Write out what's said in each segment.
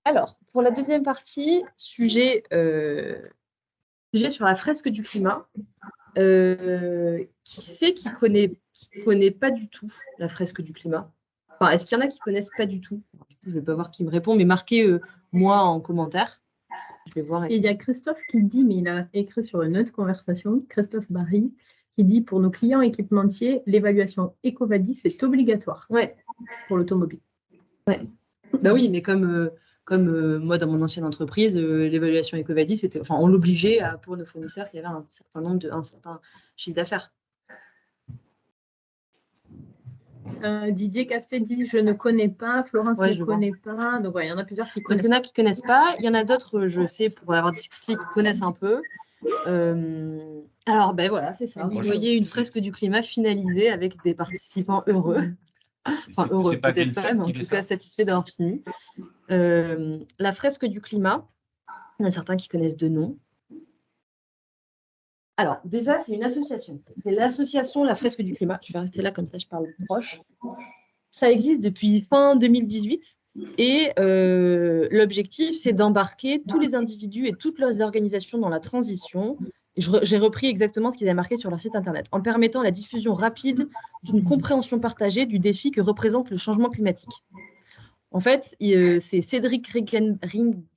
Alors, pour la deuxième partie, sujet sur la fresque du climat. Qui sait qui connaît pas du tout la fresque du climat? Enfin, est-ce qu'il y en a qui connaissent pas du tout? Du coup, je vais pas voir qui me répond, mais marquez moi en commentaire. Je vais voir. Et il y a Christophe qui dit, mais il a écrit sur une autre conversation, Christophe Barry, qui dit pour nos clients équipementiers, l'évaluation EcoVadis est obligatoire pour l'automobile. Ouais. Bah oui, mais comme moi dans mon ancienne entreprise, l'évaluation EcoVadis, c'était, enfin, on l'obligeait pour nos fournisseurs qui avaient un certain chiffre d'affaires. Didier Castet dit je ne connais pas, Florence ne connaît pas, donc il y en a plusieurs qui connaissent. Il y en a qui ne connaissent pas, il y en a d'autres, je sais, pour avoir discuté, qui connaissent un peu. Alors, ben voilà, c'est ça. Vous voyez une fresque du climat finalisée avec des participants heureux. Enfin, heureux, peut-être pas, mais en tout cas satisfaits d'avoir fini. La fresque du climat, il y en a certains qui connaissent de nom. Alors, déjà, c'est une association. C'est l'association La Fresque du Climat. Je vais rester là, comme ça, je parle proche. Ça existe depuis fin 2018 et l'objectif, c'est d'embarquer tous les individus et toutes leurs organisations dans la transition. J'ai repris exactement ce qu'ils avaient marqué sur leur site internet, en permettant la diffusion rapide d'une compréhension partagée du défi que représente le changement climatique. En fait, c'est Cédric Ringenbach,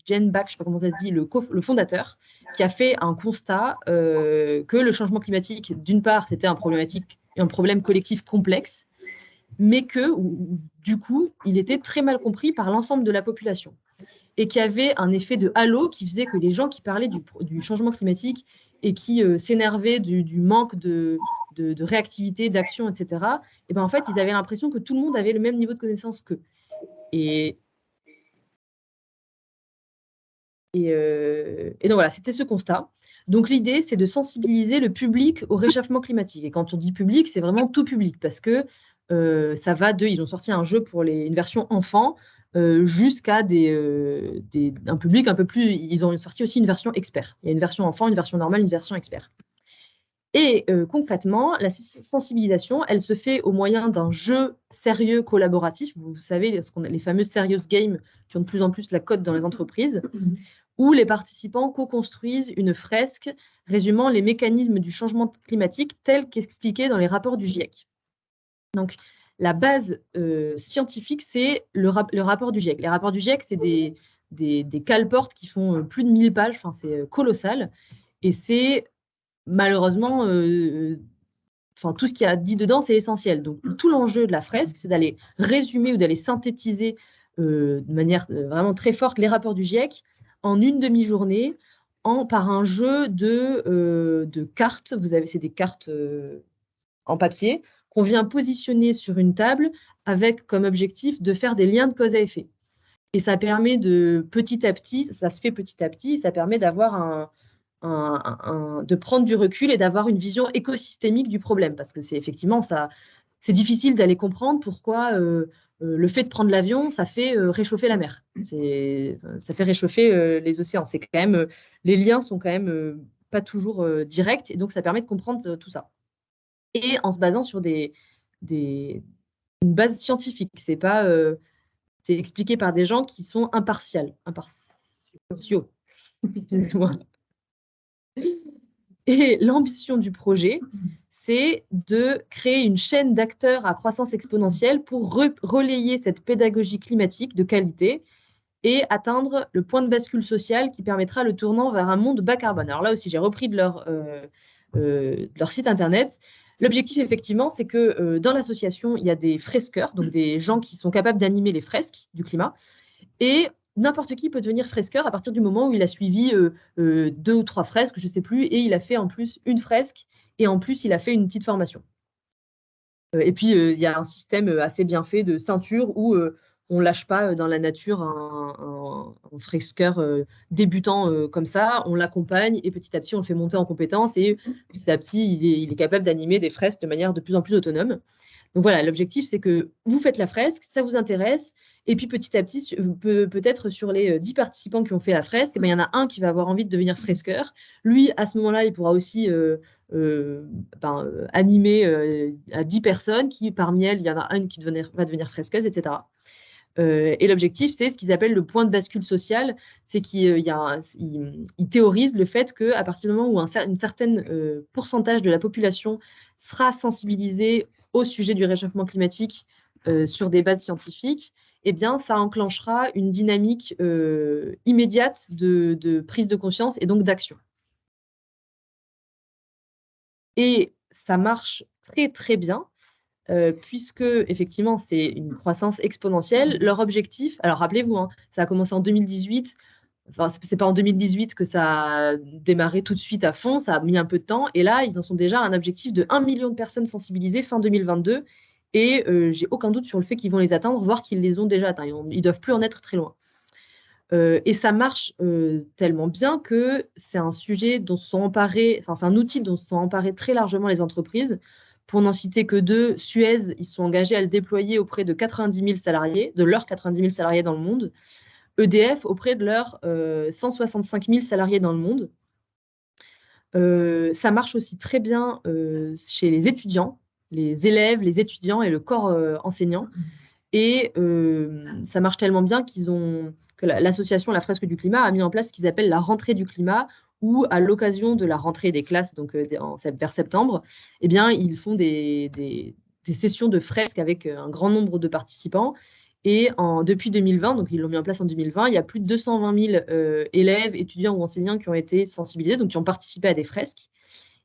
je ne sais pas comment ça se dit, le fondateur, qui a fait un constat que le changement climatique, d'une part, c'était un problème collectif complexe, mais que, du coup, il était très mal compris par l'ensemble de la population. Et qu'il y avait un effet de halo qui faisait que les gens qui parlaient du changement climatique et qui s'énervaient du manque de réactivité, d'action, etc., et ben en fait, ils avaient l'impression que tout le monde avait le même niveau de connaissance qu'eux. Et donc voilà, c'était ce constat. Donc l'idée, c'est de sensibiliser le public au réchauffement climatique. Et quand on dit public, c'est vraiment tout public, parce que ça va ils ont sorti un jeu pour une version enfant jusqu'à un public un peu plus. Ils ont sorti aussi une version expert. Il y a une version enfant, une version normale, une version expert. Et concrètement, la sensibilisation, elle se fait au moyen d'un jeu sérieux collaboratif. Vous savez, les fameux serious games qui ont de plus en plus la cote dans les entreprises, où les participants co-construisent une fresque résumant les mécanismes du changement climatique tels qu'expliqués dans les rapports du GIEC. Donc, la base scientifique, c'est le rapport du GIEC. Les rapports du GIEC, c'est des cale-portes qui font plus de 1000 pages, enfin, c'est colossal. Et c'est malheureusement, tout ce qu'il y a dit dedans, c'est essentiel. Donc, tout l'enjeu de la fresque, c'est d'aller résumer ou d'aller synthétiser de manière vraiment très forte les rapports du GIEC en une demi-journée par un jeu de cartes. C'est des cartes en papier qu'on vient positionner sur une table avec comme objectif de faire des liens de cause à effet. Et ça permet petit à petit, ça se fait petit à petit, ça permet d'avoir de prendre du recul et d'avoir une vision écosystémique du problème. Parce que c'est effectivement ça, c'est difficile d'aller comprendre pourquoi le fait de prendre l'avion, ça fait réchauffer la mer. Ça fait réchauffer les océans. C'est quand même, les liens sont quand même pas toujours directs, et donc ça permet de comprendre tout ça. Et en se basant sur une base scientifique. C'est pas, c'est expliqué par des gens qui sont impartiaux. Excusez-moi. Et l'ambition du projet, c'est de créer une chaîne d'acteurs à croissance exponentielle pour relayer cette pédagogie climatique de qualité et atteindre le point de bascule social qui permettra le tournant vers un monde bas carbone. Alors là aussi, j'ai repris de leur site internet. L'objectif, effectivement, c'est que dans l'association, il y a des fresqueurs, donc des gens qui sont capables d'animer les fresques du climat. Et n'importe qui peut devenir fresqueur à partir du moment où il a suivi 2 ou 3 fresques, je ne sais plus, et il a fait en plus une fresque, et en plus, il a fait une petite formation. Et puis, il y a un système assez bien fait de ceinture où on ne lâche pas dans la nature un fresqueur débutant comme ça, on l'accompagne et petit à petit, on le fait monter en compétences et petit à petit, il est capable d'animer des fresques de manière de plus en plus autonome. Donc voilà, l'objectif, c'est que vous faites la fresque, ça vous intéresse, et puis petit à petit, peut-être sur les 10 participants qui ont fait la fresque, il y en a un qui va avoir envie de devenir fresqueur. Lui, à ce moment-là, il pourra aussi animer à 10 personnes, qui parmi elles, il y en a une qui va devenir fresqueuse, etc. Et l'objectif, c'est ce qu'ils appellent le point de bascule social, c'est qu'ils théorisent le fait qu'à partir du moment où un certain pourcentage de la population sera sensibilisée au sujet du réchauffement climatique sur des bases scientifiques, eh bien, ça enclenchera une dynamique immédiate de prise de conscience et donc d'action. Et ça marche très, très bien. Puisque, effectivement, c'est une croissance exponentielle. Leur objectif, alors rappelez-vous, hein, ça a commencé en 2018, enfin, c'est pas en 2018 que ça a démarré tout de suite à fond, ça a mis un peu de temps, et là, ils en sont déjà à un objectif de 1 million de personnes sensibilisées fin 2022, et j'ai aucun doute sur le fait qu'ils vont les atteindre, voire qu'ils les ont déjà atteints. Ils doivent plus en être très loin. Et ça marche tellement bien que c'est un sujet dont se sont emparés, enfin, c'est un outil dont se sont emparés très largement les entreprises. Pour n'en citer que 2, Suez, ils sont engagés à le déployer auprès de 90 000 salariés, de leurs 90 000 salariés dans le monde. EDF auprès de leurs 165 000 salariés dans le monde. Ça marche aussi très bien chez les étudiants, les élèves, les étudiants et le corps enseignant. Et ça marche tellement bien que l'association La Fresque du Climat a mis en place ce qu'ils appellent la rentrée du climat, où à l'occasion de la rentrée des classes, donc vers septembre, eh bien, ils font des sessions de fresques avec un grand nombre de participants. Et depuis 2020, donc ils l'ont mis en place en 2020, il y a plus de 220 000 élèves, étudiants ou enseignants qui ont été sensibilisés, donc qui ont participé à des fresques.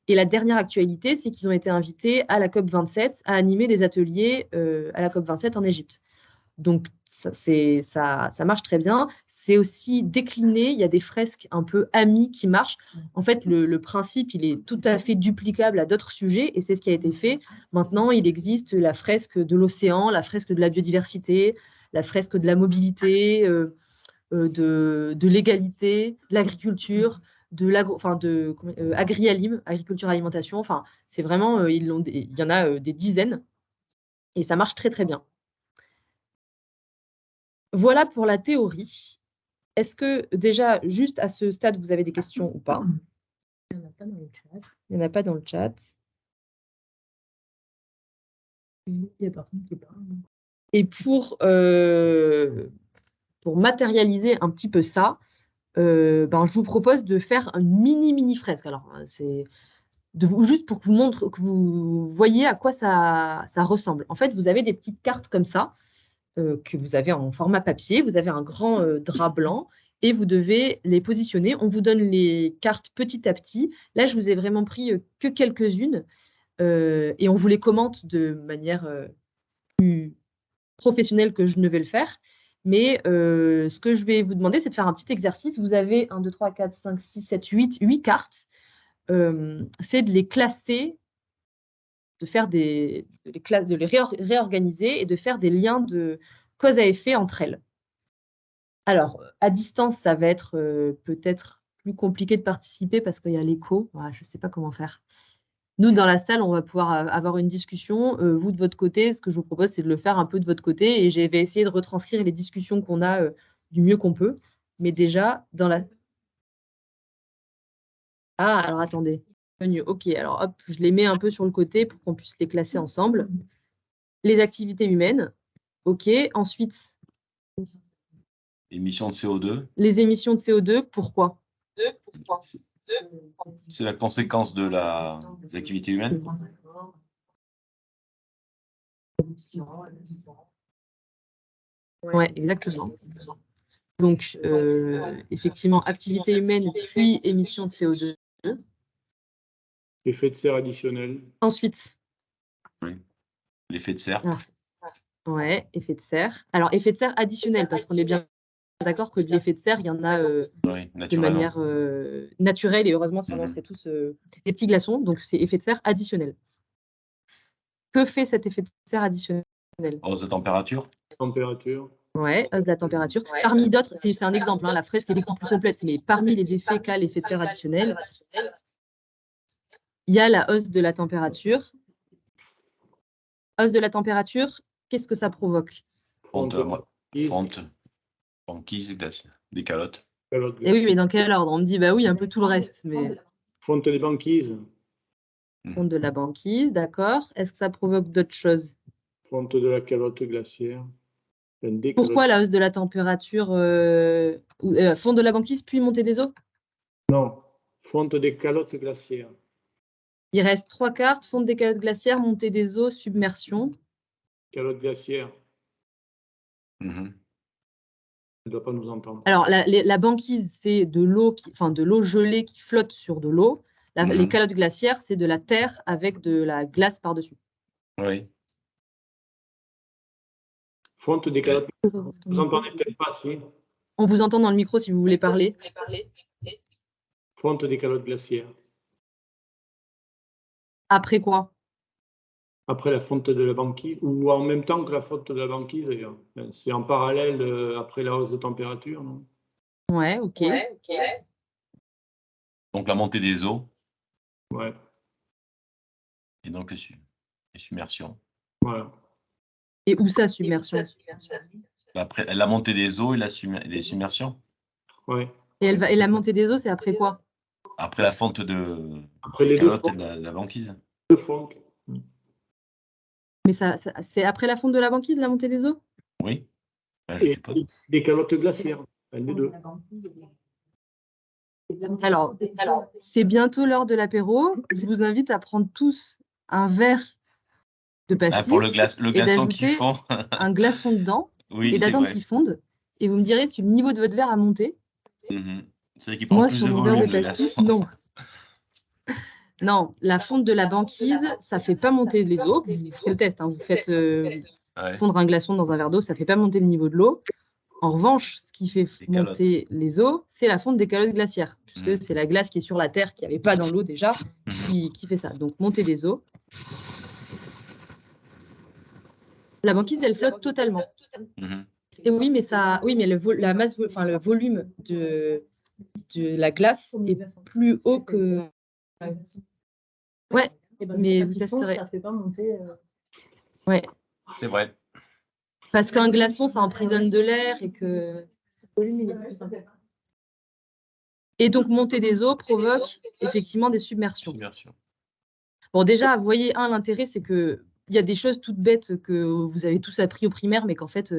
Et la dernière actualité, c'est qu'ils ont été invités à la COP27 à animer des ateliers à la COP27 en Égypte. Donc, ça marche très bien. C'est aussi décliné. Il y a des fresques un peu amies qui marchent. En fait, le principe, il est tout à fait duplicable à d'autres sujets et c'est ce qui a été fait. Maintenant, il existe la fresque de l'océan, la fresque de la biodiversité, la fresque de la mobilité, de l'égalité, de l'agriculture, agriculture alimentation. Enfin, c'est vraiment, il y en a des dizaines et ça marche très très bien. Voilà pour la théorie. Est-ce que déjà, juste à ce stade, vous avez des questions ou pas? Il n'y en a pas dans le chat. Il n'y en a pas dans le chat. Il y a personne qui parle. Et pour matérialiser un petit peu ça, je vous propose de faire une mini fresque. Alors, c'est juste pour que vous montre, que vous voyez à quoi ça ressemble. En fait, vous avez des petites cartes comme ça que vous avez en format papier. Vous avez un grand drap blanc et vous devez les positionner. On vous donne les cartes petit à petit. Là, je vous ai vraiment pris que quelques-unes et on vous les commente de manière plus professionnelle que je ne vais le faire. Mais ce que je vais vous demander, c'est de faire un petit exercice. Vous avez 1, 2, 3, 4, 5, 6, 7, 8 cartes. C'est de les classer, de les réorganiser et de faire des liens de cause à effet entre elles. Alors, à distance, ça va être peut-être plus compliqué de participer parce qu'il y a l'écho. Je ne sais pas comment faire. Nous, dans la salle, on va pouvoir avoir une discussion. Vous, de votre côté, ce que je vous propose, c'est de le faire un peu de votre côté et je vais essayer de retranscrire les discussions qu'on a du mieux qu'on peut. Mais déjà, dans la... Ah, alors attendez. Ok, alors hop, je les mets un peu sur le côté pour qu'on puisse les classer ensemble. Les activités humaines. Ok, ensuite... Émissions de CO2. Les émissions de CO2, pourquoi? C'est la conséquence de l'activité humaine. Oui, exactement. Donc, effectivement, activité humaine, puis émissions de CO2. Effet de serre additionnel. Ensuite. Oui. L'effet de serre. Ouais, effet de serre. Alors, effet de serre additionnel, parce qu'on est bien d'accord que de l'effet de serre, il y en a de manière naturelle, et heureusement, sinon on serait tous des petits glaçons, donc c'est effet de serre additionnel. Que fait cet effet de serre additionnel? Hausse de température. Ouais, hausse de la température. Parmi d'autres, c'est un exemple, hein, la fresque est beaucoup plus complète, mais parmi les effets qu'a l'effet de serre additionnel, il y a la hausse de la température. Hausse de la température, qu'est-ce que ça provoque? Banquise, glace, des calottes. Et oui, mais dans quel ordre? On me dit, bah oui, un peu tout le reste. Mais... Fonte des banquises. Fonte de la banquise, d'accord. Est-ce que ça provoque d'autres choses? Fonte de la calotte glaciaire. Pourquoi la hausse de la température fonte de la banquise puis montée des eaux? Non, fonte des calottes glaciaires. Il reste 3 cartes, fonte des calottes glaciaires, montée des eaux, submersion. Calotte glaciaire, Mhm. elle ne doit pas nous entendre. Alors, la banquise, c'est de l'eau gelée qui flotte sur de l'eau. Les calottes glaciaires, c'est de la terre avec de la glace par-dessus. Oui. Fonte des calottes glaciaires. Vous entendez peut-être pas, si. On vous entend dans le micro si vous voulez parler. Fonte des calottes glaciaires. Après quoi? Après la fonte de la banquise, ou en même temps que la fonte de la banquise, d'ailleurs. C'est en parallèle après la hausse de température, non? Ouais, ok. Donc la montée des eaux Ouais, et donc les submersions. voilà. Et où ça, submersion? Après, la montée des eaux et les submersions. Ouais. Et la montée des eaux, c'est après quoi? Après la fonte de Après les deux calotte et fontes. de la banquise. Deux fontes. Mais c'est après la fonte de la banquise, la montée des eaux? Oui. Ben, je Et suppose. des calottes glaciaires, les deux. Alors, c'est bientôt l'heure de l'apéro. Je vous invite à prendre tous un verre de pastis Pour le glaçon qui d'ajouter fond. un glaçon dedans Oui, et c'est d'attendre vrai. qu'il fonde. Et vous me direz si le niveau de votre verre a monté. Mhm. C'est vrai qu'il prend Moi, plus sur de mon verre volume, de le pastis, glaçon. non. Non, la fonte de la banquise, ça ne fait pas monter les eaux. Vous ferez le test, hein. Vous faites Ouais. fondre un glaçon dans un verre d'eau, ça ne fait pas monter le niveau de l'eau. En revanche, ce qui fait Les monter les eaux, c'est la fonte des calottes glaciaires, puisque c'est la glace qui est sur la Terre, qui n'y avait pas dans l'eau déjà, qui fait ça. Donc, montée des eaux. La banquise, elle flotte totalement. Mhm. Et oui, mais la masse, enfin le volume de la glace est plus haut que. Ouais, mais vous testerez. Ça fait pas monter. Ouais, C'est vrai. parce qu'un glaçon, ça emprisonne de l'air et que. Et donc, montée des eaux provoque effectivement des submersions. Submersion. Bon, déjà, vous voyez, l'intérêt, c'est que il y a des choses toutes bêtes que vous avez tous appris au primaire, mais qu'en fait,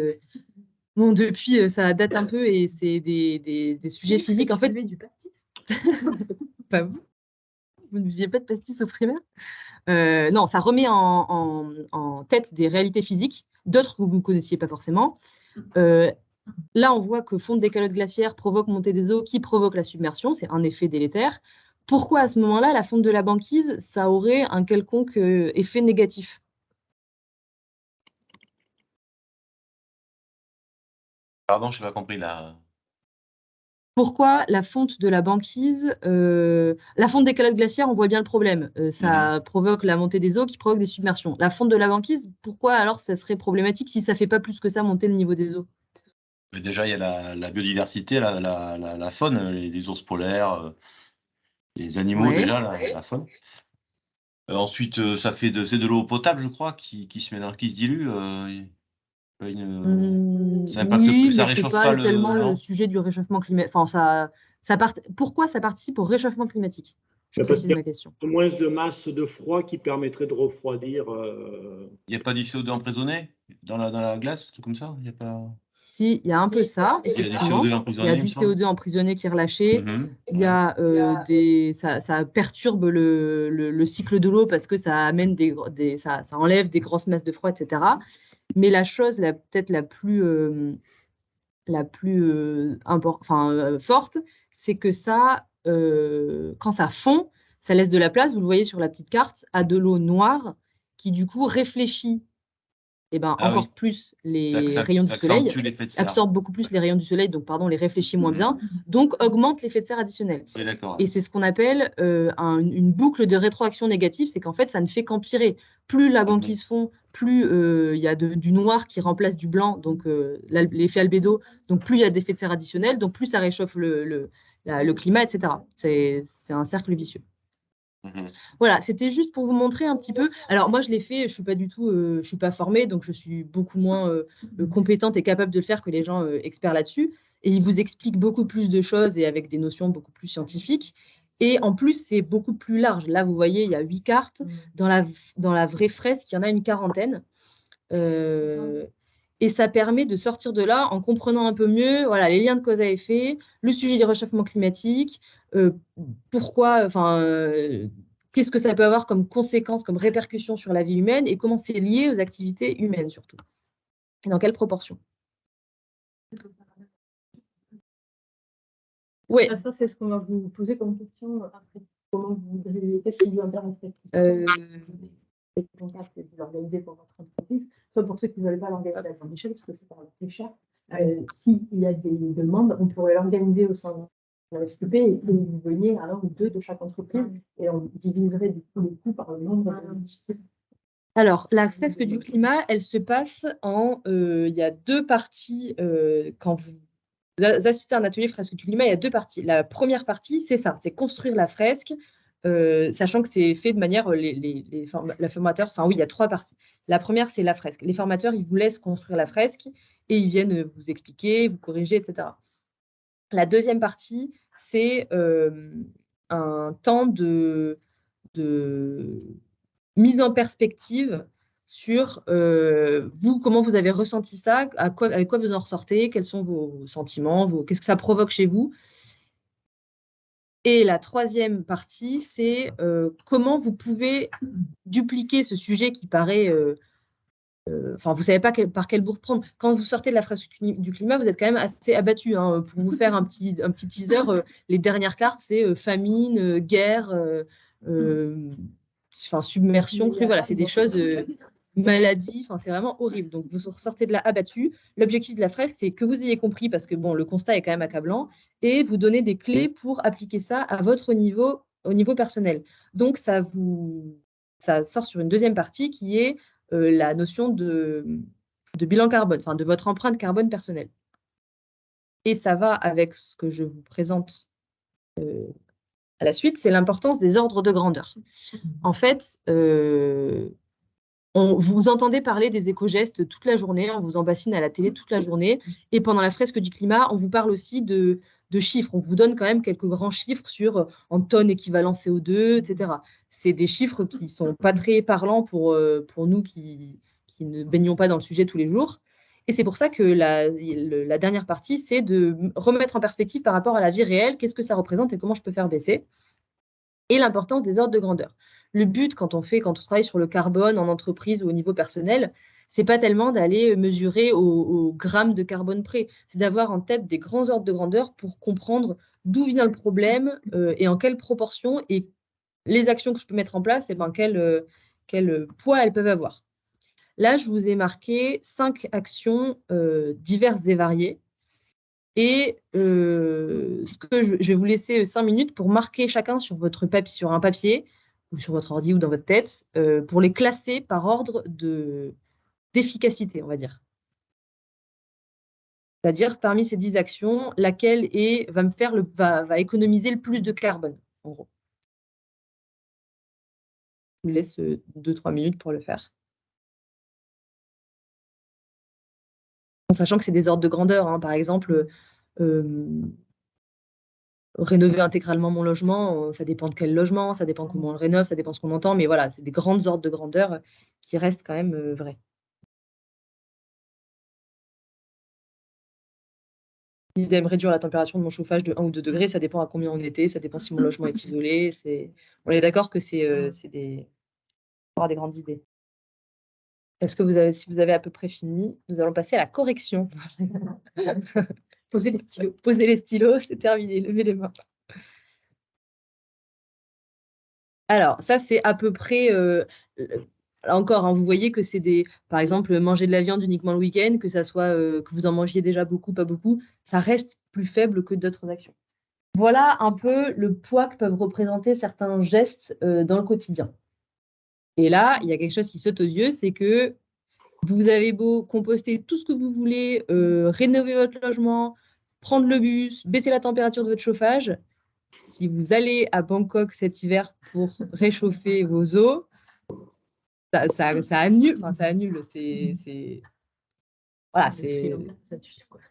bon, depuis, ça date un peu et c'est des sujets physiques. En fait, du pastis. pas vous. Vous ne viviez pas de pastis au primaire? Non, ça remet en tête des réalités physiques, d'autres que vous ne connaissiez pas forcément. Là, on voit que fonte des calottes glaciaires provoque montée des eaux qui provoque la submersion. C'est un effet délétère. Pourquoi à ce moment-là, la fonte de la banquise, ça aurait un quelconque effet négatif? Pardon, je n'ai pas compris là. Pourquoi la fonte de la banquise, la fonte des calottes glaciaires, on voit bien le problème. Ça provoque la montée des eaux qui provoque des submersions. La fonte de la banquise, pourquoi alors ça serait problématique si ça ne fait pas plus que ça monter le niveau des eaux? Mais déjà, il y a la biodiversité, la faune, les ours polaires, les animaux, Ouais. déjà, la faune. Ensuite, c'est de l'eau potable, je crois, qui se dilue. Ça impacte Oui, plus, ça mais c'est réchauffe pas pas tellement le non sujet du réchauffement climatique. Enfin, pourquoi ça participe au réchauffement climatique? Je Parce précise qu'il y ma question. a moins de masse de froid qui permettrait de refroidir. Il n'y a pas du CO2 emprisonné dans la glace, tout comme ça? Il y a pas... Si, il y a un peu ça, Il y a du effectivement. CO2 Il y a emprisonné, du il me semble. CO2 emprisonné qui est relâché. Il y Ouais. a ça perturbe le cycle de l'eau parce que ça amène ça enlève des grosses masses de froid, etc. Mais la chose peut-être la plus forte, c'est que ça, quand ça fond, ça laisse de la place, vous le voyez sur la petite carte, à de l'eau noire qui du coup réfléchit encore plus les rayons du soleil, absorbe beaucoup plus les rayons du soleil, donc pardon, les réfléchit moins bien, donc augmente l'effet de serre additionnel. Oui, d'accord. Et c'est ce qu'on appelle une boucle de rétroaction négative, c'est qu'en fait, ça ne fait qu'empirer. Plus la banquise fond, plus il y a du noir qui remplace du blanc, donc l'effet albédo, donc plus il y a d'effet de serre additionnel, donc plus ça réchauffe le climat, etc. C'est un cercle vicieux. Voilà, c'était juste pour vous montrer un petit peu. Alors moi, je l'ai fait, je suis pas formée, donc je suis beaucoup moins compétente et capable de le faire que les gens experts là-dessus. Et ils vous expliquent beaucoup plus de choses et avec des notions beaucoup plus scientifiques. Et en plus, c'est beaucoup plus large. Là, vous voyez, il y a 8 cartes. Dans la vraie fresque, il y en a une quarantaine. Et ça permet de sortir de là en comprenant un peu mieux voilà, les liens de cause à effet, le sujet du réchauffement climatique, pourquoi, qu'est-ce que ça peut avoir comme conséquences, comme répercussions sur la vie humaine et comment c'est lié aux activités humaines surtout. Et dans quelle proportion. Oui. Ça, c'est ce qu'on va vous poser comme question après. Comment vous voudriez, qu'est-ce qui vous intéresserait les contacts et de l'organiser pour votre entreprise, soit pour ceux qui ne veulent pas l'organiser à grande échelle, parce que c'est très cher. S'il y a des demandes, on pourrait l'organiser au sein de la FQP et vous veniez à 1 ou 2 de chaque entreprise et on diviserait du coup le coût par le nombre de... Alors, la fresque du climat, elle se passe en... il y a 2 parties. Quand vous assistez à un atelier fresque du climat, il y a 2 parties. La première partie, c'est ça, c'est construire la fresque, sachant que c'est fait de manière... les formateurs... Enfin oui, il y a 3 parties. La première, c'est la fresque. Les formateurs, ils vous laissent construire la fresque et ils viennent vous expliquer, vous corriger, etc. La deuxième partie, c'est un temps de mise en perspective sur vous, comment vous avez ressenti ça, avec quoi vous en ressortez, quels sont vos sentiments, qu'est-ce que ça provoque chez vous. Et la troisième partie, c'est comment vous pouvez dupliquer ce sujet qui paraît... vous ne savez pas par quel bout prendre. Quand vous sortez de la fresque du climat, vous êtes quand même assez abattu. Hein. Pour vous faire un petit teaser, les dernières cartes, c'est famine, guerre, submersion, crue. Voilà, c'est des choses, maladies. C'est vraiment horrible. Donc, vous sortez de là abattu. L'objectif de la fresque, c'est que vous ayez compris, parce que bon, le constat est quand même accablant, et vous donner des clés pour appliquer ça à votre niveau, au niveau personnel. Donc, ça sort sur une deuxième partie qui est la notion de bilan carbone, de votre empreinte carbone personnelle. Et ça va avec ce que je vous présente à la suite, c'est l'importance des ordres de grandeur. En fait, vous entendez parler des éco-gestes toute la journée, on vous en bassine à la télé toute la journée, et pendant la fresque du climat, on vous parle aussi de chiffres. On vous donne quand même quelques grands chiffres sur en tonnes équivalent CO2, etc. C'est des chiffres qui ne sont pas très parlants pour nous qui ne baignons pas dans le sujet tous les jours. Et c'est pour ça que la dernière partie, c'est de remettre en perspective par rapport à la vie réelle, qu'est-ce que ça représente et comment je peux faire baisser. Et l'importance des ordres de grandeur. Le but, quand on travaille sur le carbone en entreprise ou au niveau personnel, c'est pas tellement d'aller mesurer au gramme de carbone près, c'est d'avoir en tête des grands ordres de grandeur pour comprendre d'où vient le problème et en quelle proportion et les actions que je peux mettre en place, et quel poids elles peuvent avoir. Là, je vous ai marqué 5 actions diverses et variées. Et je vais vous laisser 5 minutes pour marquer chacun sur un papier ou sur votre ordi ou dans votre tête pour les classer par ordre d'efficacité, on va dire. C'est-à-dire, parmi ces 10 actions, laquelle va économiser le plus de carbone, en gros. Je vous laisse 2-3 minutes pour le faire. En sachant que c'est des ordres de grandeur. Hein. Par exemple, rénover intégralement mon logement, ça dépend de quel logement, ça dépend comment on le rénove, ça dépend ce qu'on entend, mais voilà, c'est des grandes ordres de grandeur qui restent quand même vrais. L'idée de réduire la température de mon chauffage de 1 ou 2 degrés, ça dépend à combien on était, ça dépend si mon logement est isolé. On est d'accord que c'est des grandes idées. Si vous avez à peu près fini, nous allons passer à la correction. Posez les stylos, c'est terminé, levez les mains. Alors, ça, c'est à peu près... là encore, hein, vous voyez que c'est par exemple, manger de la viande uniquement le week-end, que ça soit que vous en mangiez déjà beaucoup, pas beaucoup, ça reste plus faible que d'autres actions. Voilà un peu le poids que peuvent représenter certains gestes dans le quotidien. Et là, il y a quelque chose qui saute aux yeux, c'est que vous avez beau composter tout ce que vous voulez, rénover votre logement, prendre le bus, baisser la température de votre chauffage. Si vous allez à Bangkok cet hiver pour réchauffer vos eaux, ça annule. Enfin, ça annule. Voilà, c'est...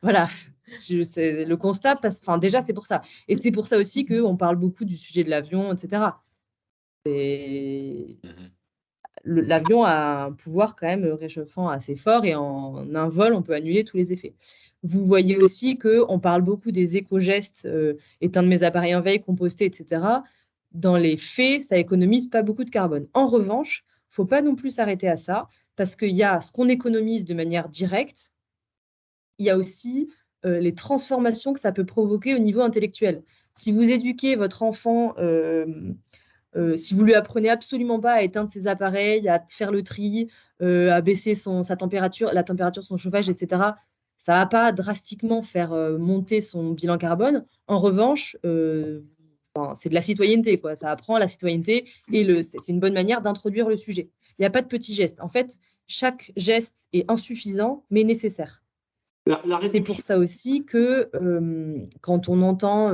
Voilà. Le constat, déjà, c'est pour ça. Et c'est pour ça aussi qu'on parle beaucoup du sujet de l'avion, etc. l'avion a un pouvoir quand même réchauffant assez fort et en un vol, on peut annuler tous les effets. Vous voyez aussi qu'on parle beaucoup des éco-gestes, éteindre mes appareils en veille, composter, etc. Dans les faits, ça économise pas beaucoup de carbone. En revanche, il ne faut pas non plus s'arrêter à ça, parce qu'il y a ce qu'on économise de manière directe, il y a aussi les transformations que ça peut provoquer au niveau intellectuel. Si vous éduquez votre enfant, si vous lui apprenez absolument pas à éteindre ses appareils, à faire le tri, à baisser sa température, la température de son chauffage, etc., ça va pas drastiquement faire monter son bilan carbone. En revanche, c'est de la citoyenneté, quoi. Ça apprend la citoyenneté et c'est une bonne manière d'introduire le sujet. Il n'y a pas de petits gestes. En fait, chaque geste est insuffisant, mais nécessaire. C'est pour ça aussi que quand on entend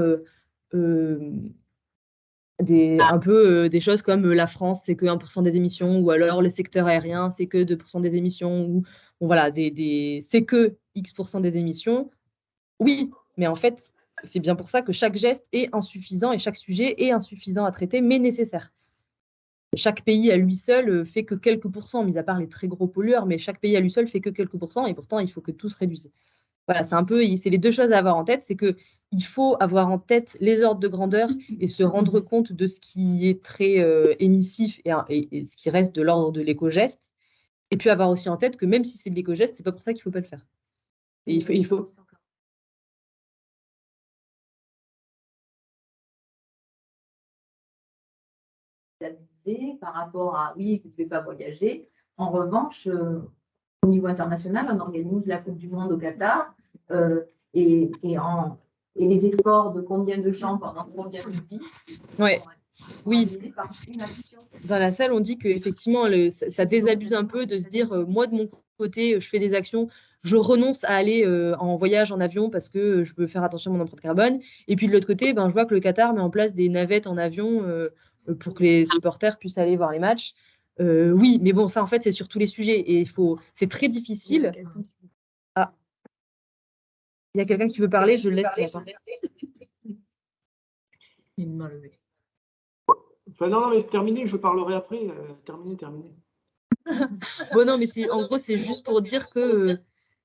des choses comme la France, c'est que 1% des émissions, ou alors le secteur aérien, c'est que 2% des émissions, ou voilà, c'est que X% des émissions. Oui, mais en fait, c'est bien pour ça que chaque geste est insuffisant et chaque sujet est insuffisant à traiter, mais nécessaire. Chaque pays à lui seul fait que quelques pourcents, mis à part les très gros pollueurs, mais chaque pays à lui seul fait que quelques pourcents, et pourtant, il faut que tout se réduise. Voilà, c'est les deux choses à avoir en tête, c'est qu'il faut avoir en tête les ordres de grandeur et se rendre compte de ce qui est très émissif et ce qui reste de l'ordre de l'éco-geste. Et puis avoir aussi en tête que même si c'est de l'éco-geste, c'est pas pour ça qu'il ne faut pas le faire. Et il faut... Par rapport à, oui, vous ne devez pas voyager. En revanche, au niveau international, on organise la Coupe du Monde au Qatar et les efforts de combien de champs pendant combien de vies. Ouais. Oui. Dans la salle, on dit qu'effectivement, ça désabuse un peu de se dire, moi, de mon côté, je fais des actions, je renonce à aller en voyage en avion parce que je veux faire attention à mon empreinte carbone. Et puis de l'autre côté, je vois que le Qatar met en place des navettes en avion pour que les supporters puissent aller voir les matchs. Oui, mais bon, ça, en fait, c'est sur tous les sujets. Et c'est très difficile. Ah. Il y a quelqu'un qui veut parler, je le laisse parler. Une main levée. Enfin, non, mais terminé, je parlerai après. Terminé. Bon, non, mais en gros, c'est juste pour dire que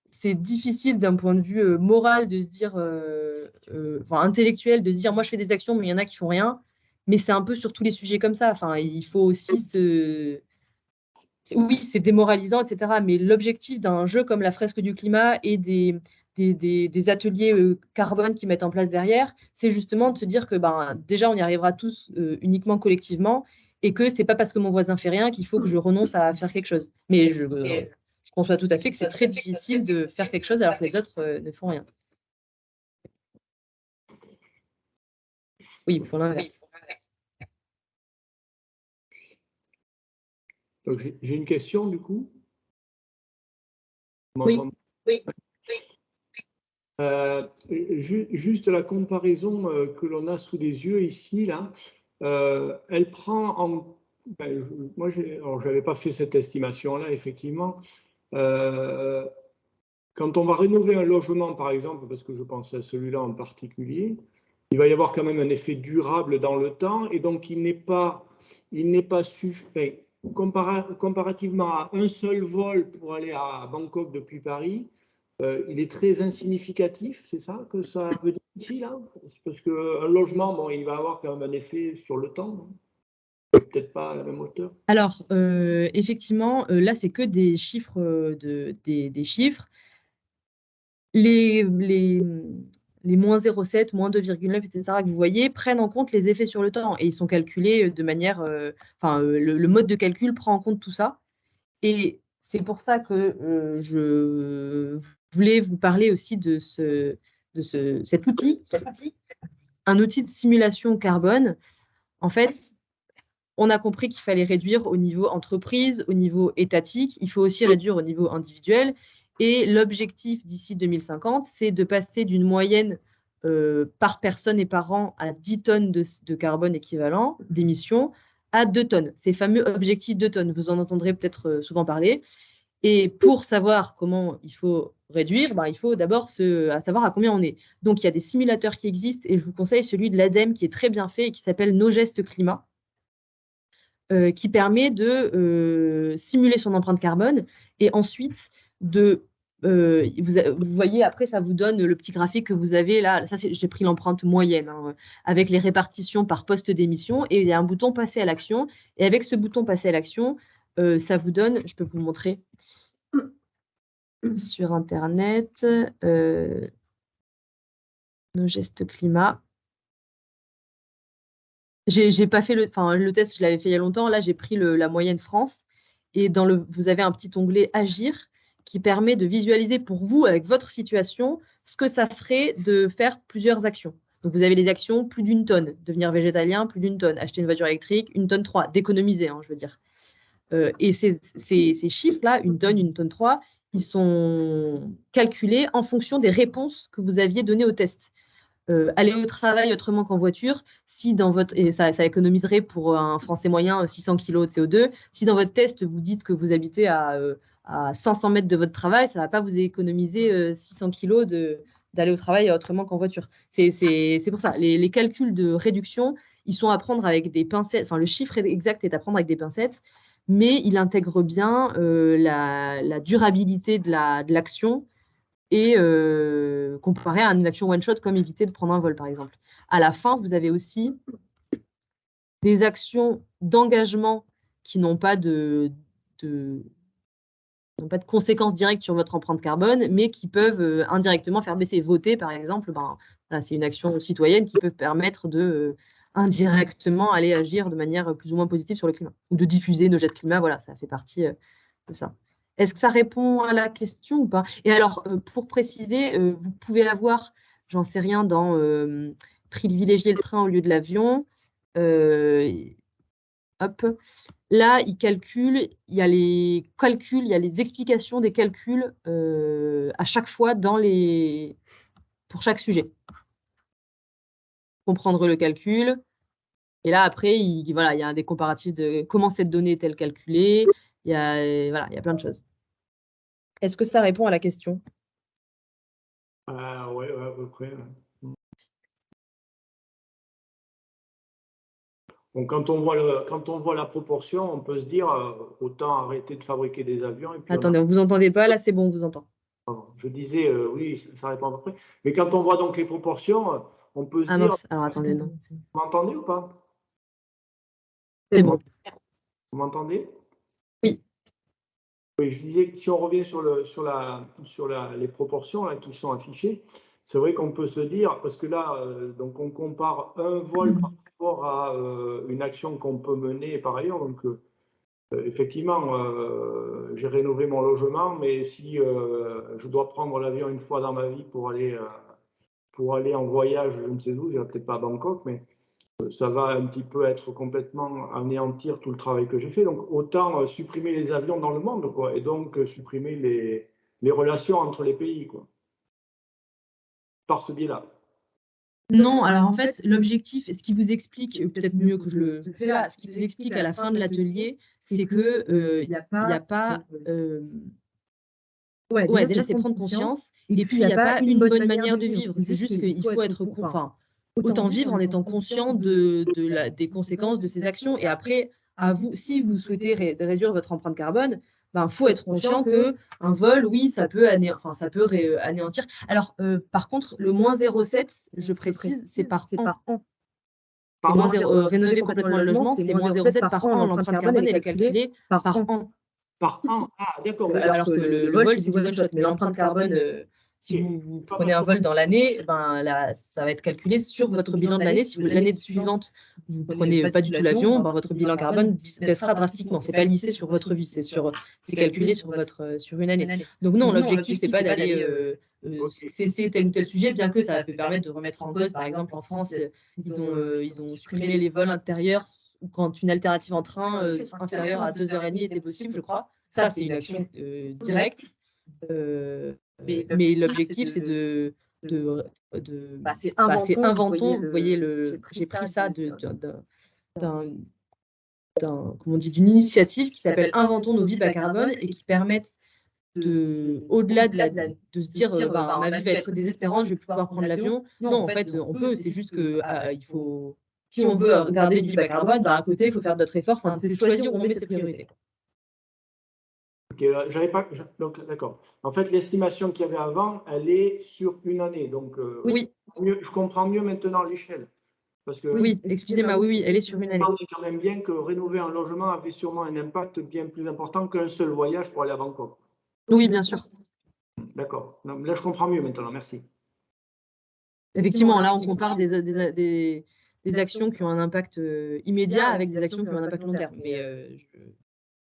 c'est difficile d'un point de vue moral de se dire, intellectuel, de se dire, moi, je fais des actions, mais il y en a qui font rien. Mais c'est un peu sur tous les sujets comme ça. Enfin, il faut aussi oui, c'est démoralisant, etc. Mais l'objectif d'un jeu comme la fresque du climat et des ateliers carbone qui mettent en place derrière, c'est justement de se dire que déjà, on y arrivera tous uniquement collectivement et que c'est pas parce que mon voisin fait rien qu'il faut que je renonce à faire quelque chose. Mais je conçois tout à fait que c'est très difficile de faire quelque chose alors que les autres ne font rien. Oui, il faut l'inverse. Donc, j'ai une question, du coup. Oui. Juste la comparaison que l'on a sous les yeux ici, là, elle prend en... moi, je n'avais pas fait cette estimation-là, effectivement. Quand on va rénover un logement, par exemple, parce que je pense à celui-là en particulier, il va y avoir quand même un effet durable dans le temps, et donc il n'est pas suffisant. Comparativement à un seul vol pour aller à Bangkok depuis Paris, il est très insignificatif, c'est ça que ça veut dire ici, là? Parce qu'un logement, bon, il va avoir quand même un effet sur le temps, peut-être pas à la même hauteur. Alors, effectivement, là, c'est que des chiffres, des chiffres. Les moins 0,7, moins 2,9, etc., que vous voyez, prennent en compte les effets sur le temps et ils sont calculés de manière... le mode de calcul prend en compte tout ça. Et c'est pour ça que je voulais vous parler aussi de cet outil, un outil de simulation carbone. En fait, on a compris qu'il fallait réduire au niveau entreprise, au niveau étatique. Il faut aussi réduire au niveau individuel. Et l'objectif d'ici 2050, c'est de passer d'une moyenne par personne et par an à 10 tonnes de carbone équivalent d'émissions à 2 tonnes. Ces fameux objectifs 2 tonnes, vous en entendrez peut-être souvent parler. Et pour savoir comment il faut réduire, il faut d'abord savoir à combien on est. Donc, il y a des simulateurs qui existent et je vous conseille celui de l'ADEME qui est très bien fait et qui s'appelle Nos gestes climat. qui permet de simuler son empreinte carbone et ensuite de... vous voyez, après, ça vous donne le petit graphique que vous avez là. Ça, j'ai pris l'empreinte moyenne hein, avec les répartitions par poste d'émission et il y a un bouton passer à l'action. Et avec ce bouton passer à l'action, ça vous donne, je peux vous montrer sur Internet, nos gestes climat. J'ai pas fait le test, je l'avais fait il y a longtemps. Là, j'ai pris la moyenne France et vous avez un petit onglet Agir qui permet de visualiser pour vous, avec votre situation, ce que ça ferait de faire plusieurs actions. Donc, vous avez les actions, plus d'1 tonne, devenir végétalien, plus d'1 tonne, acheter une voiture électrique, 1 tonne 3, d'économiser, hein, je veux dire. Et ces chiffres-là, 1 tonne 3, ils sont calculés en fonction des réponses que vous aviez données au test. Aller au travail autrement qu'en voiture, si dans votre et ça économiserait pour un Français moyen 600 kg de CO2. Si dans votre test, vous dites que vous habitez à 500 mètres de votre travail, ça ne va pas vous économiser 600 kg d'aller au travail autrement qu'en voiture. C'est pour ça. Les calculs de réduction, ils sont à prendre avec des pincettes. Enfin, le chiffre exact est à prendre avec des pincettes, mais il intègre bien la durabilité de l'action et comparé à une action one-shot comme éviter de prendre un vol, par exemple. À la fin, vous avez aussi des actions d'engagement qui n'ont pas de conséquences directes sur votre empreinte carbone, mais qui peuvent indirectement faire baisser. Voter, par exemple, voilà, c'est une action citoyenne qui peut permettre de indirectement aller agir de manière plus ou moins positive sur le climat, ou de diffuser nos gestes climat, voilà, ça fait partie de ça. Est-ce que ça répond à la question ou pas? Et alors, pour préciser, vous pouvez avoir, j'en sais rien, dans privilégier le train au lieu de l'avion. Hop. Là, il y a les calculs, il y a les explications des calculs à chaque fois pour chaque sujet. Comprendre le calcul. Et là, après, il y a des comparatifs de comment cette donnée est-elle calculée. Il y a plein de choses. Est-ce que ça répond à la question? Oui, à peu près. Donc, quand on voit la proportion, on peut se dire autant arrêter de fabriquer des avions. Et puis attendez, on ne vous entendez pas? Là, c'est bon, on vous entend. Je disais, oui, ça répond à peu près. Mais quand on voit donc les proportions, on peut se dire... Mince. Alors, attendez, non. Vous m'entendez ou pas? C'est bon. Vous m'entendez? Oui. Oui, je disais que si on revient sur les proportions là, qui sont affichées, c'est vrai qu'on peut se dire, parce que là, donc on compare un vol par rapport à une action qu'on peut mener par ailleurs. Donc, effectivement, j'ai rénové mon logement, mais si je dois prendre l'avion une fois dans ma vie pour aller en voyage, je ne sais où, je n'irai peut-être pas à Bangkok, mais ça va un petit peu être complètement anéantir tout le travail que j'ai fait. Donc, autant supprimer les avions dans le monde, quoi, et donc supprimer les relations entre les pays, quoi, par ce biais-là. Non, alors en fait, l'objectif, ce qui vous explique, peut-être mieux que je le fais là, ce qui vous explique à la fin de l'atelier, c'est que il n'y a pas... Ouais, déjà, c'est prendre conscience. Et puis, il n'y a pas une bonne manière de vivre. C'est juste qu'il faut être... Enfin, autant vivre en étant conscient des conséquences de ces actions. Et après, à vous, si vous souhaitez réduire votre empreinte carbone, faut être conscient qu'un vol, oui, ça peut anéantir. Alors, par contre, le moins 0,7, je précise, c'est par an. C'est moins rénover complètement le logement, c'est moins 0,7 par an. L'empreinte carbone, elle est calculée par an. Par an? Ah, d'accord. Alors que le vol, c'est du one-shot. Mais l'empreinte carbone, si vous prenez un vol dans l'année, ça va être calculé sur votre bilan de l'année. Si l'année suivante, vous ne prenez pas du tout l'avion, votre bilan carbone baissera drastiquement. Ce n'est pas lissé sur votre vie, c'est calculé sur une année. Donc non, l'objectif, ce n'est pas d'aller cesser tel ou tel sujet, bien que ça peut permettre de remettre en cause. Par exemple, en France, ils ont supprimé les vols intérieurs quand une alternative en train inférieure à 2h30 était possible, je crois. Ça, c'est une action directe. Mais l'objectif, c'est c'est inventons. Vous voyez, j'ai pris ça d'une initiative qui s'appelle Inventons nos vies bas carbone et qui permettent au-delà de se dire ma vie va être désespérante, je vais plus pouvoir prendre l'avion. Non, en fait, on peut, c'est juste qu'il faut si on veut regarder du bas carbone, à côté, il faut faire d'autres efforts. Enfin, c'est choisir où on met ses priorités. Ok, donc d'accord. En fait, l'estimation qu'il y avait avant, elle est sur une année. Donc, oui. Je comprends mieux maintenant l'échelle. Parce que, oui, excusez-moi, oui, elle est sur une année. On sait quand même bien que rénover un logement avait sûrement un impact bien plus important qu'un seul voyage pour aller à Bangkok. Oui, bien sûr. D'accord. Là, je comprends mieux maintenant. Merci. Effectivement, là, on compare des actions qui ont un impact immédiat avec des actions qui ont un impact long terme. Mais je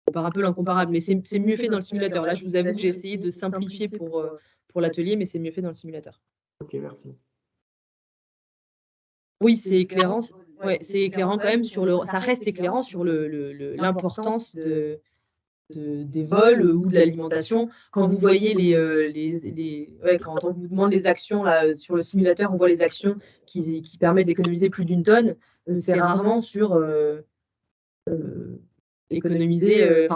compare un peu l'incomparable. Mais c'est mieux fait dans le simulateur. Là, je vous avoue que j'ai essayé de simplifier pour l'atelier, mais c'est mieux fait dans le simulateur. Ok, merci. Oui, c'est éclairant. Ouais, c'est éclairant quand même ça reste éclairant sur l'importance des vols ou de l'alimentation. Quand vous voyez quand on vous demande les actions là, sur le simulateur, on voit les actions qui permettent d'économiser plus d'1 tonne. C'est rarement sur économiser,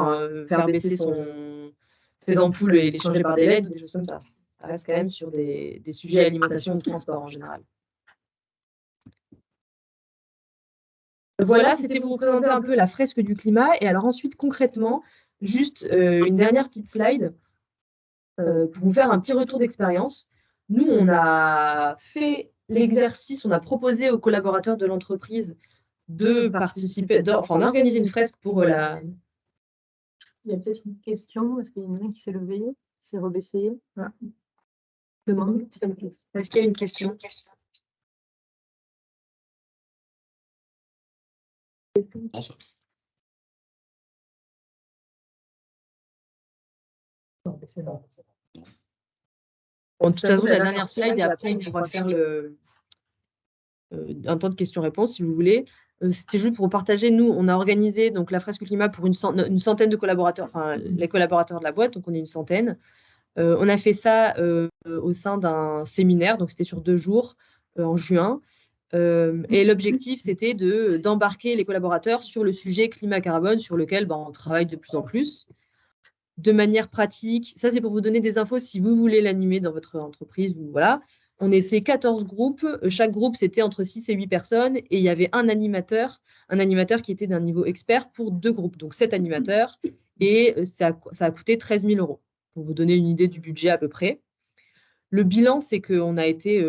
faire baisser ses ampoules et les changer par des LED ou des choses comme ça. Ça reste quand même sur des sujets alimentation ou transport en général. Voilà, c'était pour vous présenter un peu la fresque du climat. Et alors ensuite, concrètement, juste une dernière petite slide pour vous faire un petit retour d'expérience. Nous, on a fait l'exercice, on a proposé aux collaborateurs de l'entreprise de participer, d'organiser une fresque pour la... Il y a peut-être une question. Est-ce qu'il y en a un qui s'est levé, qui s'est rebaissé? Demande. Est-ce qu'il y a une question? Non, ça. Non, c'est bon. Bon, de toute façon, la dernière slide, et après, on pourra faire un temps de questions-réponses, si vous voulez. C'était juste pour partager. Nous, on a organisé donc, la fresque climat pour une centaine de collaborateurs, enfin, les collaborateurs de la boîte, donc on est une centaine. On a fait ça au sein d'un séminaire, donc c'était sur 2 jours, en juin. Et l'objectif, c'était d'embarquer les collaborateurs sur le sujet climat-carbone, sur lequel on travaille de plus en plus. De manière pratique, ça c'est pour vous donner des infos si vous voulez l'animer dans votre entreprise. Voilà. On était 14 groupes, chaque groupe c'était entre 6 et 8 personnes et il y avait un animateur qui était d'un niveau expert pour 2 groupes, donc 7 animateurs et ça a coûté 13 000 €, pour vous donner une idée du budget à peu près. Le bilan, c'est qu'on a été,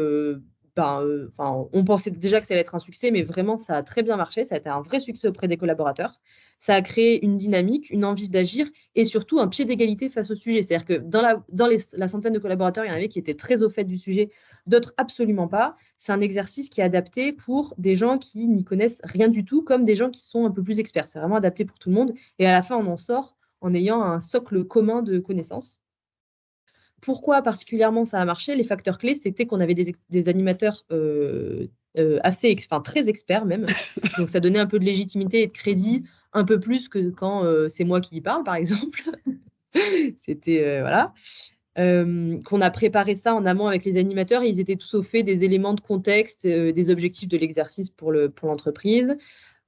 on pensait déjà que ça allait être un succès, mais vraiment ça a très bien marché, ça a été un vrai succès auprès des collaborateurs. Ça a créé une dynamique, une envie d'agir et surtout un pied d'égalité face au sujet. C'est-à-dire que dans la centaine de collaborateurs, il y en avait qui étaient très au fait du sujet, d'autres absolument pas. C'est un exercice qui est adapté pour des gens qui n'y connaissent rien du tout, comme des gens qui sont un peu plus experts. C'est vraiment adapté pour tout le monde. Et à la fin, on en sort en ayant un socle commun de connaissances. Pourquoi particulièrement ça a marché? Les facteurs clés, c'était qu'on avait des animateurs très experts même. Donc, ça donnait un peu de légitimité et de crédit, un peu plus que quand c'est moi qui y parle, par exemple. C'était, voilà. Qu'on a préparé ça en amont avec les animateurs. Ils étaient tous au fait des éléments de contexte, des objectifs de l'exercice pour l'entreprise.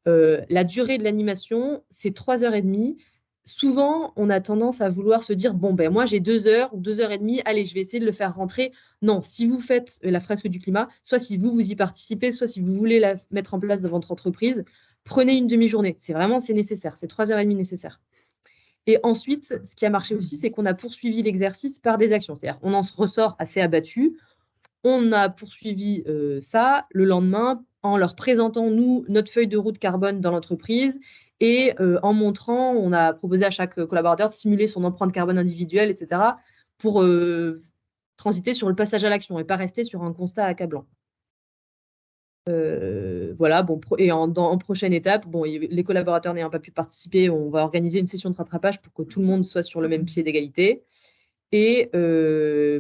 La durée de l'animation, c'est 3h30. Souvent, on a tendance à vouloir se dire, bon, moi, j'ai 2 heures ou 2h30, allez, je vais essayer de le faire rentrer. Non, si vous faites la fresque du climat, soit si vous y participez, soit si vous voulez la mettre en place dans votre entreprise, prenez une demi-journée. C'est nécessaire, c'est 3h30 nécessaire. Et ensuite, ce qui a marché aussi, c'est qu'on a poursuivi l'exercice par des actions. C'est-à-dire, on en ressort assez abattu. On a poursuivi ça le lendemain en leur présentant, nous, notre feuille de route carbone dans l'entreprise et en montrant, on a proposé à chaque collaborateur de simuler son empreinte carbone individuelle, etc., pour transiter sur le passage à l'action et pas rester sur un constat accablant. Voilà, et en prochaine étape, les collaborateurs n'ayant pas pu participer, on va organiser une session de rattrapage pour que tout le monde soit sur le même pied d'égalité. Et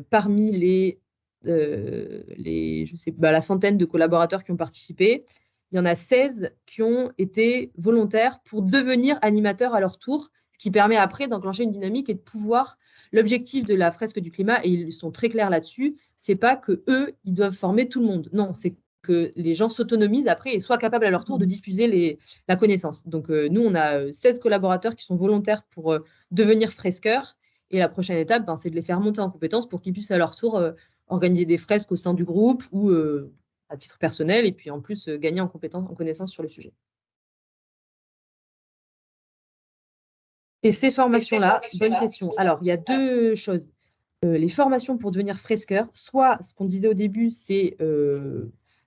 parmi la centaine de collaborateurs qui ont participé, il y en a 16 qui ont été volontaires pour devenir animateurs à leur tour, ce qui permet après d'enclencher une dynamique et de pouvoir... L'objectif de la fresque du climat, et ils sont très clairs là-dessus, c'est pas que eux, ils doivent former tout le monde. Non, c'est que les gens s'autonomisent après et soient capables à leur tour de diffuser la connaissance. Donc, nous, on a 16 collaborateurs qui sont volontaires pour devenir fresqueurs. Et la prochaine étape, c'est de les faire monter en compétences pour qu'ils puissent à leur tour organiser des fresques au sein du groupe ou à titre personnel et puis en plus gagner en compétences, en connaissances sur le sujet. Et ces formations-là, bonne question. Alors, il y a deux choses. Les formations pour devenir fresqueur, soit ce qu'on disait au début, c'est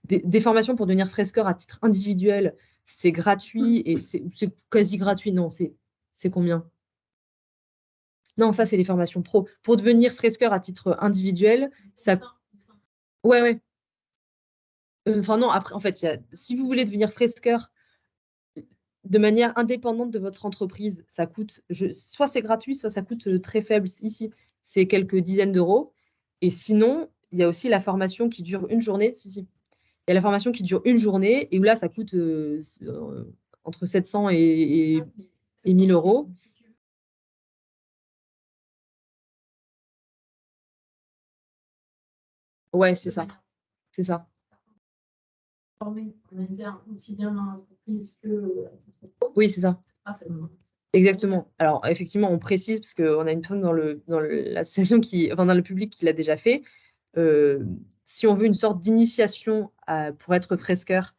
des formations pour devenir fresqueur à titre individuel, c'est gratuit et c'est quasi gratuit. Non, c'est combien? Non, ça, c'est les formations pro. Pour devenir fresqueur à titre individuel, ça. Ouais, ouais. Enfin, non, après, en fait, si vous voulez devenir fresqueur de manière indépendante de votre entreprise, ça coûte, soit c'est gratuit, soit ça coûte très faible. Ici, c'est quelques dizaines d'euros. Et sinon, il y a aussi la formation qui dure une journée. Il y a la formation qui dure une journée et où là, ça coûte entre 700 et 1000 euros. Ouais, c'est ça. C'est ça. Oui, c'est ça. Exactement. Alors, effectivement, on précise, parce qu'on a une personne dans l'association dans le public qui l'a déjà fait. Si on veut une sorte d'initiation pour être fresqueur,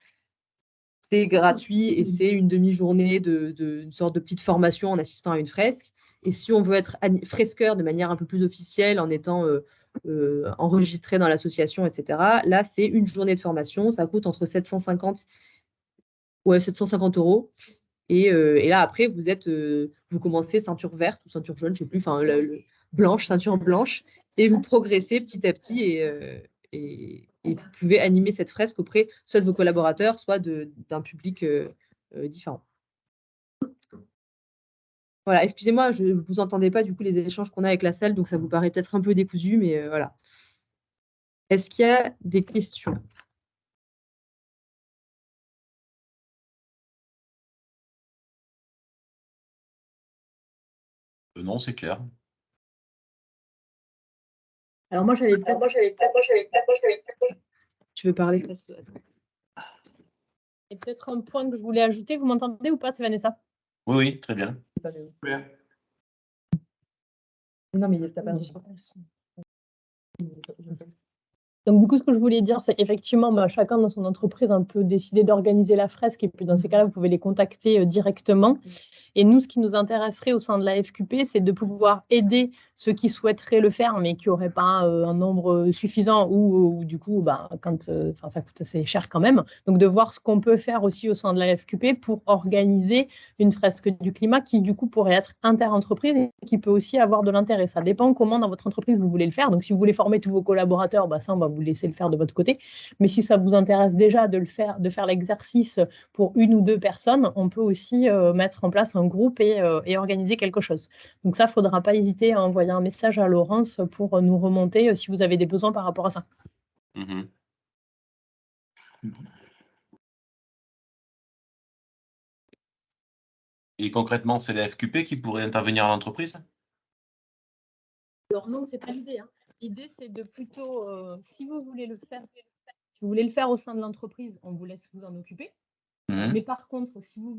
c'est gratuit et c'est une demi-journée une sorte de petite formation en assistant à une fresque. Et si on veut être fresqueur de manière un peu plus officielle, en étant enregistré dans l'association, etc., là, c'est une journée de formation. Ça coûte entre 750 euros. Et là, après, vous commencez ceinture verte ou ceinture jaune, je ne sais plus, enfin, blanche, ceinture blanche, et vous progressez petit à petit et vous pouvez animer cette fresque auprès soit de vos collaborateurs, soit d'un public différent. Voilà, excusez-moi, je ne vous entendais pas du coup les échanges qu'on a avec la salle, donc ça vous paraît peut-être un peu décousu, mais voilà. Est-ce qu'il y a des questions ? Non, c'est clair. Alors moi, j'avais peut-être. Tu veux parler ? Et peut-être un point que je voulais ajouter, vous m'entendez ou pas, c'est Vanessa? Oui, oui, très bien. Non, mais t'as pas de Donc, du coup, ce que je voulais dire, c'est effectivement, chacun dans son entreprise peut décider d'organiser la fresque. Et puis, dans ces cas-là, vous pouvez les contacter directement. Et nous, ce qui nous intéresserait au sein de la FQP, c'est de pouvoir aider ceux qui souhaiteraient le faire, mais qui n'auraient pas un nombre suffisant ou du coup, ça coûte assez cher quand même. Donc, de voir ce qu'on peut faire aussi au sein de la FQP pour organiser une fresque du climat qui, du coup, pourrait être inter-entreprise et qui peut aussi avoir de l'intérêt. Ça dépend comment dans votre entreprise vous voulez le faire. Donc, si vous voulez former tous vos collaborateurs, ça, on va vous laisser le faire de votre côté. Mais si ça vous intéresse déjà de faire l'exercice pour une ou deux personnes, on peut aussi mettre en place un groupe et organiser quelque chose. Donc ça, il ne faudra pas hésiter à envoyer un message à Laurence pour nous remonter si vous avez des besoins par rapport à ça. Mmh. Et concrètement, c'est la FQP qui pourrait intervenir en entreprise? Alors non, ce n'est pas l'idée. L'idée, c'est de plutôt, si vous voulez le faire au sein de l'entreprise, on vous laisse vous en occuper. Mais par contre, si vous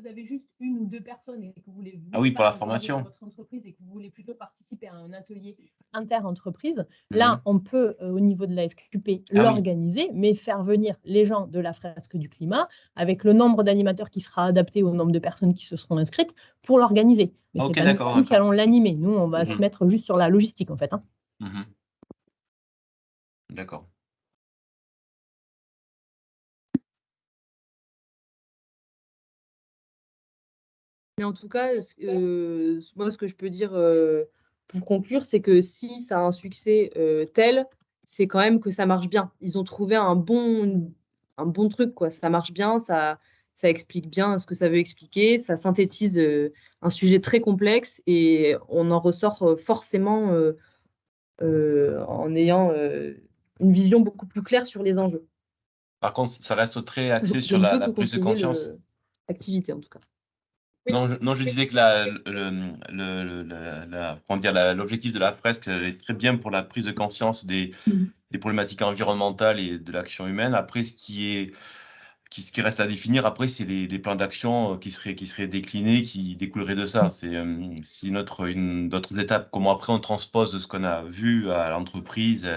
avez juste une ou deux personnes et que vous voulez pour la formation, votre entreprise et que vous voulez plutôt participer à un atelier inter-entreprise, là, on peut, au niveau de la FQP, l'organiser, mais faire venir les gens de la fresque du climat avec le nombre d'animateurs qui sera adapté au nombre de personnes qui se seront inscrites pour l'organiser. Mais c'est pas nous qui allons l'animer. Nous, on va se mettre juste sur la logistique, en fait. D'accord. Mais en tout cas, moi, ce que je peux dire pour conclure, c'est que si ça a un succès tel, c'est quand même que ça marche bien. Ils ont trouvé un bon truc, quoi. Ça marche bien, ça explique bien ce que ça veut expliquer, ça synthétise un sujet très complexe et on en ressort forcément en ayant une vision beaucoup plus claire sur les enjeux. Par contre, ça reste très axé sur la prise de conscience. Activité, en tout cas. Non, je disais que l'objectif de la fresque est très bien pour la prise de conscience des problématiques environnementales et de l'action humaine. Après, ce qui reste à définir, après, c'est les plans d'action qui seraient déclinés, qui découleraient de ça. C'est d'autres étapes, comment après on transpose ce qu'on a vu à l'entreprise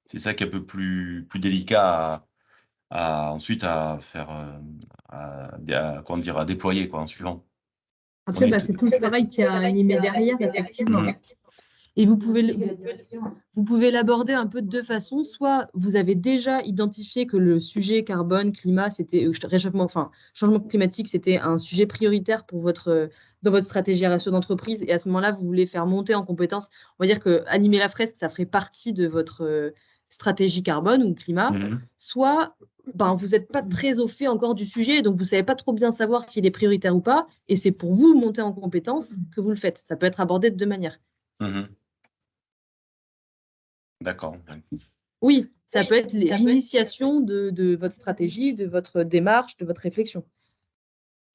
C'est ça qui est un peu plus délicat ensuite à faire, comment dire, à déployer quoi, en suivant. Après, c'est tout le travail qu'il y a animé derrière, effectivement. Et vous pouvez l'aborder un peu de deux façons. Soit vous avez déjà identifié que le sujet carbone, climat, c'était changement climatique, c'était un sujet prioritaire pour dans votre stratégie RSE d'entreprise. Et à ce moment-là, vous voulez faire monter en compétence. On va dire que animer la fresque, ça ferait partie de votre stratégie carbone ou climat. Soit vous n'êtes pas très au fait encore du sujet, donc vous ne savez pas trop bien savoir s'il est prioritaire ou pas. Et c'est pour vous monter en compétence que vous le faites. Ça peut être abordé de deux manières. D'accord. Oui, ça peut être l'initiation de votre stratégie, de votre démarche, de votre réflexion.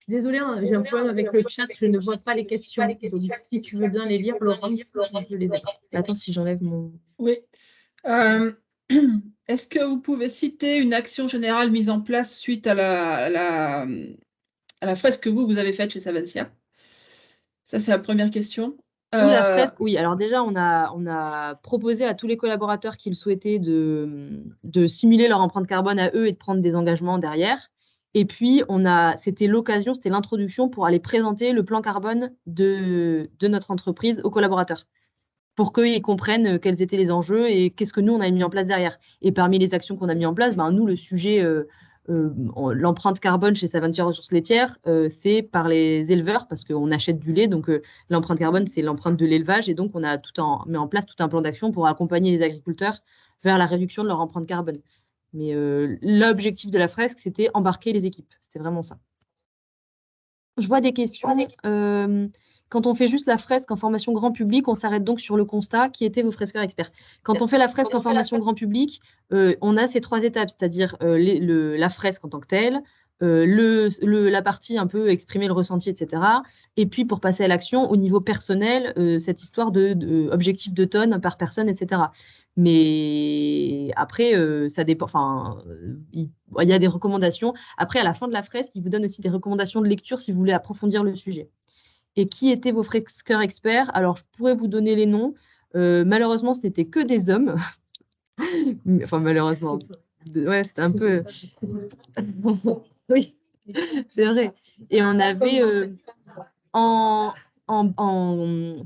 Désolée, j'ai un problème avec le chat, je ne vois pas les questions. Donc, si tu veux bien les lire, Laurence, je les ai. Attends, si j'enlève mon... Oui. Est-ce que vous pouvez citer une action générale mise en place suite à la fresque que vous avez faite chez Savencia? Ça, c'est la première question. La fresque, oui. Alors déjà, on a proposé à tous les collaborateurs qui le souhaitaient de simuler leur empreinte carbone à eux et de prendre des engagements derrière. Et puis, c'était l'occasion, c'était l'introduction pour aller présenter le plan carbone de notre entreprise aux collaborateurs, pour qu'ils comprennent quels étaient les enjeux et qu'est-ce que nous, on a mis en place derrière. Et parmi les actions qu'on a mis en place, nous, le sujet... l'empreinte carbone chez Savencia Ressources Laitières, c'est par les éleveurs parce qu'on achète du lait. Donc, l'empreinte carbone, c'est l'empreinte de l'élevage. Et donc, on a mis en place tout un plan d'action pour accompagner les agriculteurs vers la réduction de leur empreinte carbone. Mais l'objectif de la fresque, c'était embarquer les équipes. C'était vraiment ça. Je vois des questions. Quand on fait juste la fresque en formation grand public, on s'arrête donc sur le constat qui était vos fresqueurs experts. Quand on fait la fresque en formation grand public, on a ces trois étapes, c'est-à-dire la fresque en tant que telle, la partie un peu exprimer le ressenti, etc. Et puis pour passer à l'action, au niveau personnel, cette histoire d'objectif de tonnes par personne, etc. Mais après, ça dépend. Enfin, il y a des recommandations. Après, à la fin de la fresque, il vous donne aussi des recommandations de lecture si vous voulez approfondir le sujet. Et qui étaient vos fresqueurs experts? Alors, je pourrais vous donner les noms. Malheureusement, ce n'était que des hommes. Enfin, malheureusement. Ouais, c'était un peu... Oui, c'est vrai. Et on avait... en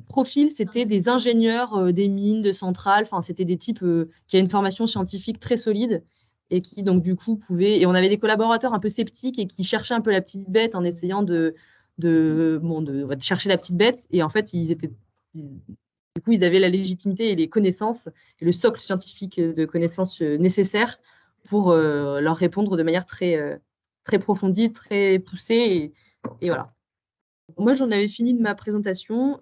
profil, c'était des ingénieurs des mines, de centrales. Enfin, c'était des types qui avaient une formation scientifique très solide et qui, donc, du coup, pouvaient... Et on avait des collaborateurs un peu sceptiques et qui cherchaient un peu la petite bête en essayant de chercher la petite bête. Et en fait, du coup, ils avaient la légitimité et les connaissances et le socle scientifique de connaissances nécessaires pour leur répondre de manière très, très approfondie, très poussée. Et voilà. Moi, j'en avais fini de ma présentation.